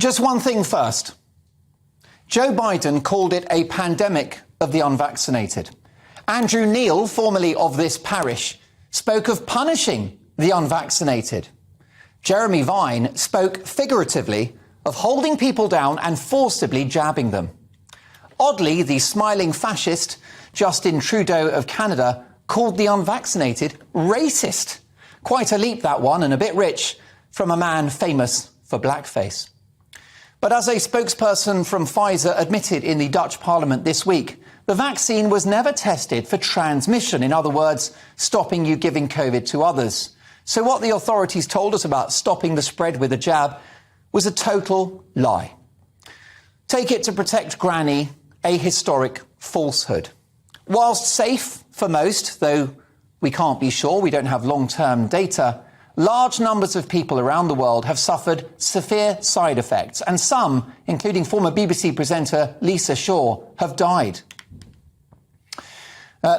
Just one thing first. Joe Biden called it a pandemic of the unvaccinated. Andrew Neil, formerly of this parish, spoke of punishing the unvaccinated. Jeremy Vine spoke figuratively of holding people down and forcibly jabbing them. Oddly, the smiling fascist Justin Trudeau of Canada called the unvaccinated racist. Quite a leap, that one, and a bit rich from a man famous for blackface. But as a spokesperson from Pfizer admitted in the Dutch Parliament this week, the vaccine was never tested for transmission, in other words, stopping you giving COVID to others. So what the authorities told us about stopping the spread with a jab was a total lie. Take it to protect Granny, a historic falsehood. Whilst safe for most, though we can't be sure, we don't have long-term data, large numbers of people around the world have suffered severe side effects, and some, including former BBC presenter Lisa Shaw, have died.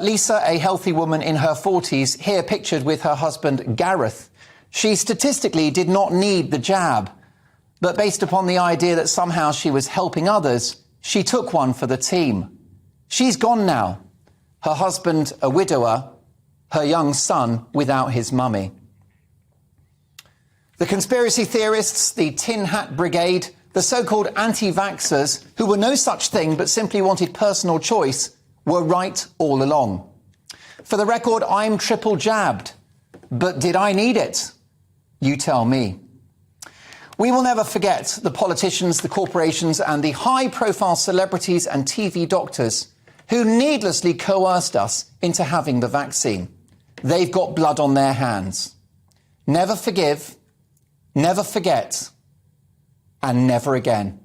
Lisa, a healthy woman in her 40s, here pictured with her husband Gareth. She statistically did not need the jab, but based upon the idea that somehow she was helping others, she took one for the team. She's gone now. Her husband, a widower, her young son without his mummy. The conspiracy theorists, the Tin Hat Brigade, the so-called anti-vaxxers, who were no such thing but simply wanted personal choice, were right all along. For the record, I'm triple jabbed. But did I need it? You tell me. We will never forget the politicians, the corporations and the high-profile celebrities and TV doctors who needlessly coerced us into having the vaccine. They've got blood on their hands. Never forgive, never forget, and never again.